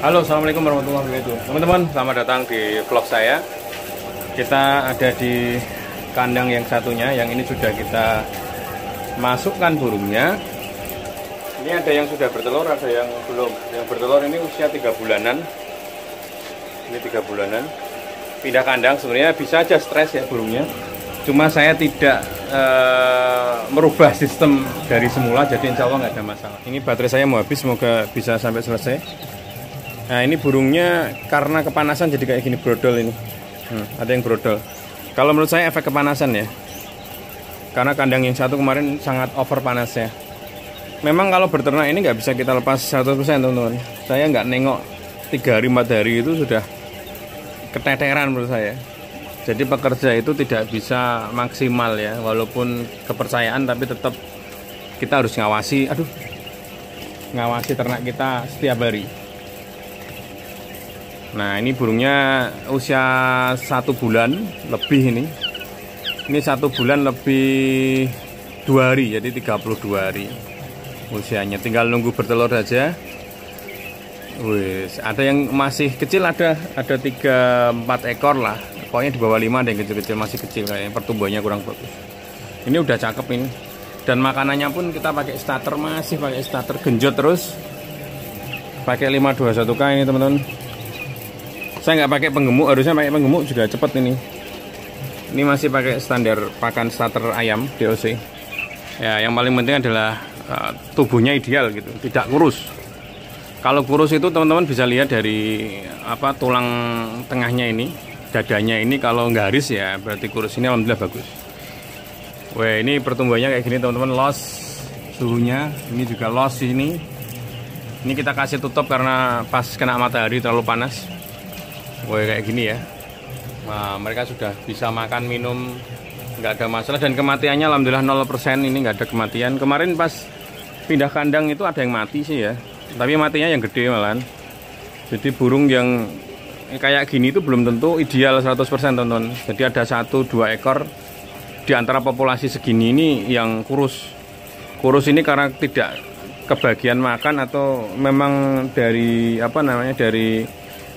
Halo, assalamualaikum warahmatullahi wabarakatuh. Teman-teman, selamat datang di vlog saya. Kita ada di kandang yang satunya, yang ini sudah kita masukkan burungnya. Ini ada yang sudah bertelur, ada yang belum. Yang bertelur ini usia 3 bulanan. Ini 3 bulanan. Pindah kandang sebenarnya bisa aja stres ya burungnya. Cuma saya tidak merubah sistem dari semula, jadi insya Allah nggak ada masalah. Ini baterai saya mau habis, semoga bisa sampai selesai. Nah, ini burungnya karena kepanasan jadi kayak gini, brodol ini. Ada yang brodol. Kalau menurut saya efek kepanasan ya. Karena kandang yang satu kemarin sangat over panasnya. Memang kalau berternak ini nggak bisa kita lepas 100% teman-teman. Saya nggak nengok 3 hari 4 hari itu sudah keteteran menurut saya. Jadi pekerja itu tidak bisa maksimal ya. Walaupun kepercayaan tapi tetap kita harus ngawasi ternak kita setiap hari. Nah, ini burungnya usia 1 bulan lebih ini. Ini 1 bulan lebih 2 hari, jadi 32 hari usianya. Tinggal nunggu bertelur aja. Wis, ada yang masih kecil, ada 3-4 ekor lah. Pokoknya di bawah 5 ada yang kecil-kecil, masih kecil kayaknya, pertumbuhannya kurang bagus. Ini udah cakep ini. Dan makanannya pun kita pakai starter, masih pakai starter genjot terus. Pakai 521K ini teman-teman. Saya nggak pakai penggemuk, harusnya pakai penggemuk juga cepet ini. Ini masih pakai standar pakan starter ayam DOC. Ya, yang paling penting adalah tubuhnya ideal gitu, tidak kurus. Kalau kurus itu teman-teman bisa lihat dari tulang tengahnya ini, dadanya ini kalau garis ya berarti kurus. Ini alhamdulillah bagus. Wah, ini pertumbuhannya kayak gini teman-teman, los suhunya, ini juga los ini. Ini kita kasih tutup karena pas kena matahari terlalu panas. Wah, kayak gini ya. Nah, mereka sudah bisa makan, minum, nggak ada masalah. Dan kematiannya alhamdulillah 0%, ini nggak ada kematian. Kemarin pas pindah kandang itu ada yang mati sih ya. Tapi matinya yang gede malahan. Jadi burung yang kayak gini itu belum tentu ideal 100% teman-teman. Jadi ada 1-2 ekor di antara populasi segini ini yang kurus. Kurus ini karena tidak kebagian makan atau memang dari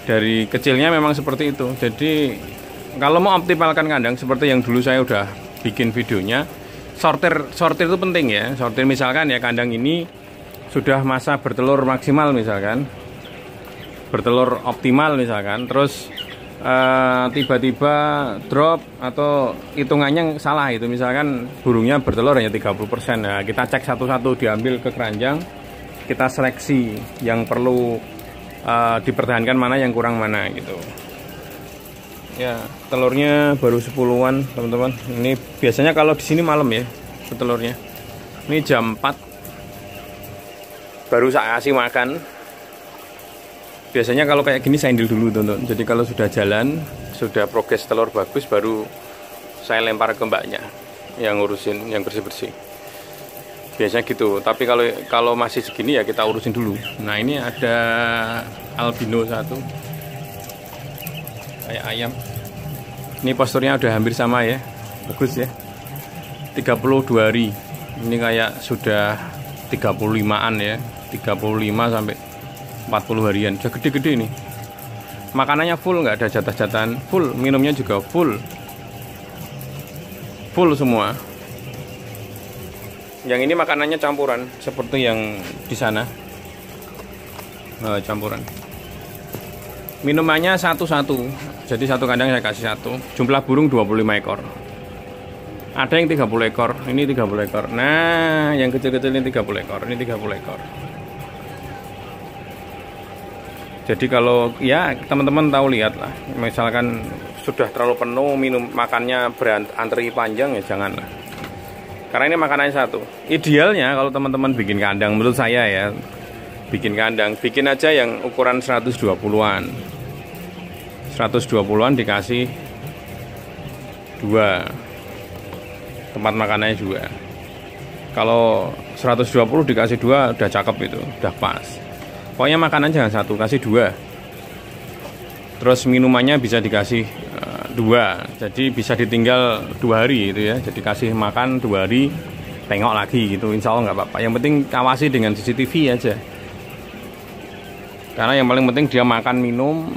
dari kecilnya memang seperti itu. Jadi kalau mau optimalkan kandang seperti yang dulu saya udah bikin videonya, sortir itu penting ya. Sortir misalkan ya, kandang ini sudah masa bertelur maksimal misalkan, bertelur optimal misalkan, terus tiba-tiba drop atau hitungannya salah itu, misalkan burungnya bertelur hanya 30%. Nah, kita cek satu-satu, diambil ke keranjang, kita seleksi yang perlu dipertahankan, mana yang kurang mana gitu. Ya, telurnya baru 10-an teman-teman. Ini biasanya kalau di sini malam ya telurnya. Ini jam 4 baru saya kasih makan. Biasanya kalau kayak gini saya indil dulu teman-teman. Jadi kalau sudah jalan, sudah progres telur bagus, baru saya lempar ke mbaknya yang ngurusin, yang bersih-bersih. Biasanya gitu. Tapi kalau masih segini ya kita urusin dulu. Nah, ini ada albino 1 kayak ayam. Ini posturnya udah hampir sama ya, bagus ya. 32 hari. Ini kayak sudah 35-an ya, 35 sampai 40 harian. Sudah gede-gede ini. Makanannya full, nggak ada jatah-jatahan. Full, minumnya juga full semua. Yang ini makanannya campuran seperti yang di sana. Campuran. Minumannya satu-satu. Jadi satu kandang saya kasih 1. Jumlah burung 25 ekor. Ada yang 30 ekor, ini 30 ekor. Nah, yang kecil-kecil ini 30 ekor, ini 30 ekor. Jadi kalau ya teman-teman tahu, lihat lah. Misalkan sudah terlalu penuh, minum makannya berantri panjang ya janganlah. Karena ini makanannya 1. Idealnya kalau teman-teman bikin kandang, menurut saya ya, bikin kandang, bikin aja yang ukuran 120-an. 120-an dikasih 2. Tempat makanannya juga. Kalau 120 dikasih 2 udah cakep itu, udah pas. Pokoknya makanan jangan 1, kasih 2. Terus minumannya bisa dikasih 2. Jadi bisa ditinggal 2 hari gitu ya. Jadi kasih makan 2 hari, tengok lagi gitu, insya Allah nggak apa-apa. Yang penting awasi dengan CCTV aja. Karena yang paling penting dia makan, minum,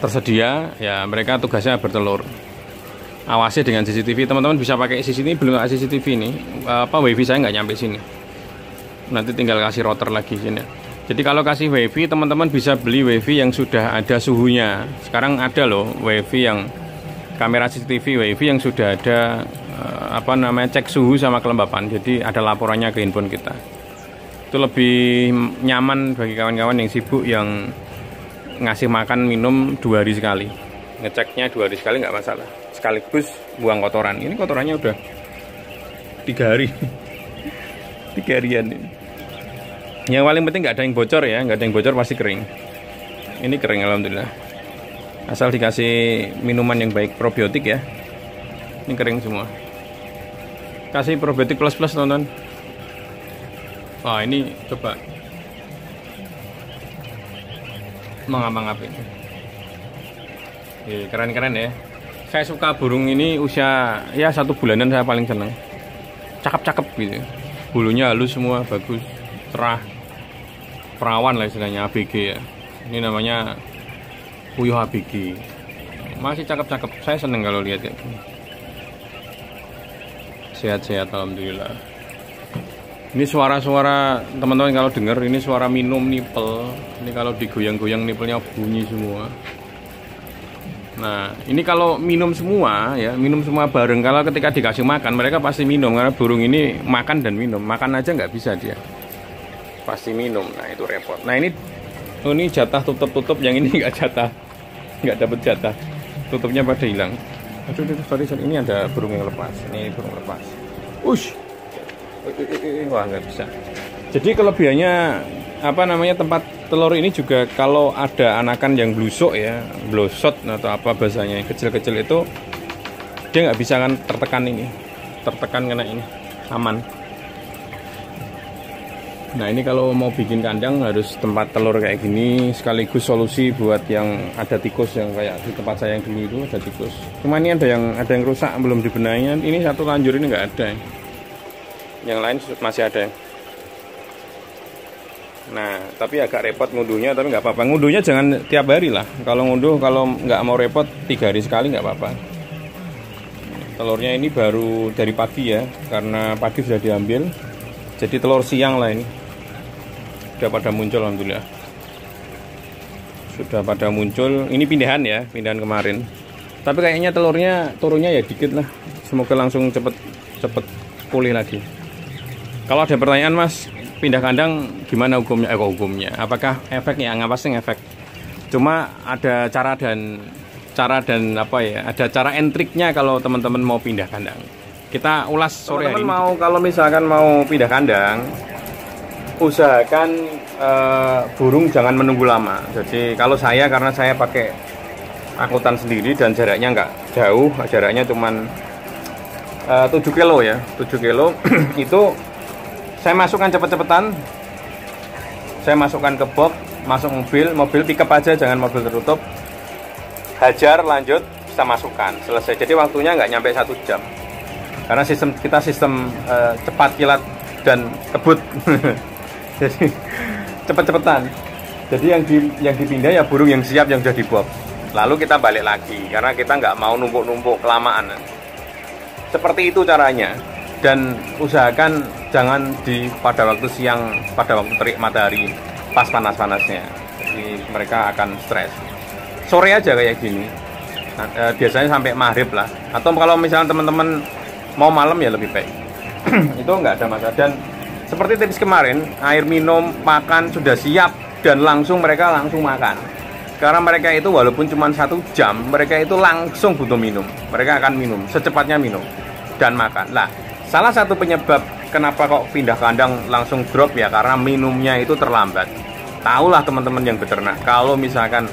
tersedia, ya mereka tugasnya bertelur. Awasi dengan CCTV, teman-teman bisa pakai CCTV, belum ada CCTV nih, wifi saya nggak nyampe sini. Nanti tinggal kasih router lagi sini. Jadi kalau kasih wifi, teman-teman bisa beli wifi yang sudah ada suhunya. Sekarang ada loh wifi yang kamera CCTV, wifi yang sudah ada cek suhu sama kelembapan. Jadi ada laporannya ke handphone kita. Itu lebih nyaman bagi kawan-kawan yang sibuk, yang ngasih makan minum 2 hari sekali. Ngeceknya 2 hari sekali nggak masalah. Sekaligus buang kotoran. Ini kotorannya udah 3 hari. 3 harian ini. Yang paling penting nggak ada yang bocor ya, nggak ada yang bocor pasti kering. Ini kering alhamdulillah. Asal dikasih minuman yang baik, probiotik ya. Ini kering semua. Kasih probiotik plus teman-teman. Wah ini coba mengapa ini. Keren-keren ya. Saya suka burung ini, usia ya 1 bulanan saya paling seneng. Cakep-cakep gitu. Bulunya halus semua, bagus, cerah. Perawan lah istilahnya, ABG ya. Ini namanya puyuh ABG. Masih cakep-cakep. Saya seneng kalau lihat ya. Sehat-sehat alhamdulillah. Ini suara-suara teman-teman kalau dengar, ini suara minum nipel. Ini kalau digoyang-goyang nipelnya bunyi semua. Nah, ini kalau minum semua ya, minum semua bareng. Kalau ketika dikasih makan, mereka pasti minum karena burung ini makan dan minum. Makan aja nggak bisa dia. Pasti minum. Nah, itu repot. Nah, ini jatah tutup-tutup, yang ini nggak jatah. Nggak dapat jatah. Tutupnya pada hilang. Aduh, sorry. Ini ada burung yang lepas. Ini burung lepas. Ush. Wah, nggak bisa. Jadi kelebihannya tempat telur ini juga kalau ada anakan yang blusuk ya, blosot atau apa bahasanya, kecil-kecil itu dia nggak bisa kan tertekan kena ini, aman. Nah ini kalau mau bikin kandang harus tempat telur kayak gini, sekaligus solusi buat yang ada tikus, yang kayak di tempat saya yang dulu itu ada tikus. Cuma ini ada yang rusak belum dibenahi. Ini satu lanjur ini nggak ada. Yang lain masih ada. Nah, tapi agak repot ngunduhnya, tapi nggak apa-apa. Ngunduhnya jangan tiap hari lah. Kalau ngunduh, kalau nggak mau repot 3 hari sekali nggak apa-apa. Telurnya ini baru dari pagi ya, karena pagi sudah diambil. Jadi telur siang lah ini. Sudah pada muncul alhamdulillah. Sudah pada muncul. Ini pindahan ya, pindahan kemarin. Tapi kayaknya telurnya turunnya ya dikit lah. Semoga langsung cepet pulih lagi. Kalau ada pertanyaan Mas, pindah kandang gimana hukumnya? Hukumnya, apakah efeknya? Nggak pasti efek. Cuma ada cara dan ada cara and triknya kalau teman-teman mau pindah kandang. Kita ulas sore hari ini. Kalau misalkan mau pindah kandang, usahakan burung jangan menunggu lama. Jadi kalau karena saya pakai angkutan sendiri dan jaraknya nggak jauh, jaraknya cuman 7 kilo ya, 7 kilo itu saya masukkan cepet-cepetan. Saya masukkan ke box, masuk mobil pickup aja, jangan mobil tertutup. Hajar, lanjut, bisa masukkan, selesai. Jadi waktunya nggak nyampe 1 jam. Karena sistem cepat, kilat, dan kebut. Jadi cepet-cepetan. Jadi yang dipindah ya burung yang siap, yang sudah di box. Lalu kita balik lagi, karena kita nggak mau numpuk-numpuk kelamaan. Seperti itu caranya. Dan usahakan jangan pada waktu siang, pada waktu terik matahari, pas panas-panasnya. Jadi mereka akan stres. Sore aja kayak gini. Nah, biasanya sampai maghrib lah. Atau kalau misalnya teman-teman mau malam ya lebih baik. Itu nggak ada masalah. Dan seperti tips kemarin, air minum, makan sudah siap dan mereka langsung makan. Karena mereka itu walaupun cuma 1 jam, mereka itu langsung butuh minum. Mereka akan minum, secepatnya minum dan makan. Lah, salah satu penyebab kenapa kok pindah kandang langsung drop ya karena minumnya itu terlambat. Tahulah teman-teman yang beternak, kalau misalkan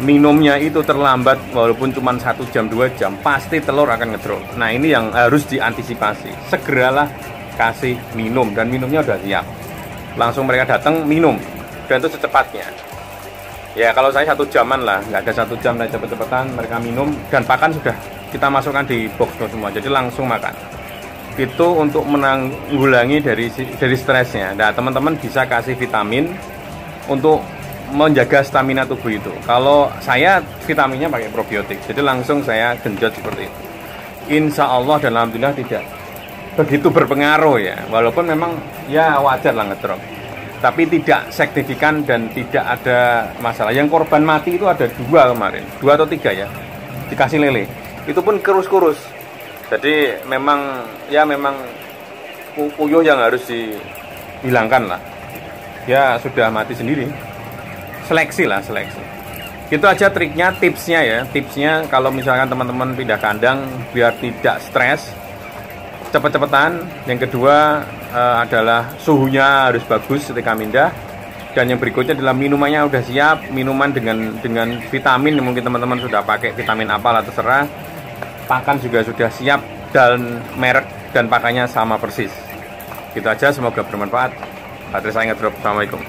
minumnya itu terlambat walaupun cuma 1 jam 2 jam, pasti telur akan ngedrop. Nah ini yang harus diantisipasi. Segeralah kasih minum, dan minumnya udah siap. Langsung mereka datang minum, dan itu secepatnya. Ya kalau saya 1 jaman lah, nggak ada 1 jam, dan cepet-cepetan mereka minum dan pakan sudah kita masukkan di box semua, jadi langsung makan. Itu untuk menanggulangi dari stresnya. Nah teman-teman bisa kasih vitamin untuk menjaga stamina tubuh itu. Kalau saya vitaminnya pakai probiotik, jadi langsung saya genjot seperti itu. Insya Allah dan alhamdulillah tidak begitu berpengaruh ya, walaupun memang ya wajar lah ngedrop, tapi tidak signifikan dan tidak ada masalah. Yang korban mati itu ada 2 kemarin, 2 atau 3 ya, dikasih lele, itu pun kurus-kurus. Jadi memang puyuh yang harus dihilangkan lah. Ya sudah mati sendiri. Seleksi. Gitu aja triknya, tipsnya ya. Tipsnya kalau misalkan teman-teman pindah kandang biar tidak stres, cepet-cepetan. Yang kedua adalah suhunya harus bagus ketika pindah. Dan yang berikutnya adalah minumannya udah siap, minuman dengan vitamin. Mungkin teman-teman sudah pakai vitamin apa lah terserah. Pakan juga sudah siap dan merek dan pakannya sama persis. Gitu aja, semoga bermanfaat. Baterai saya ngedrop. Assalamualaikum.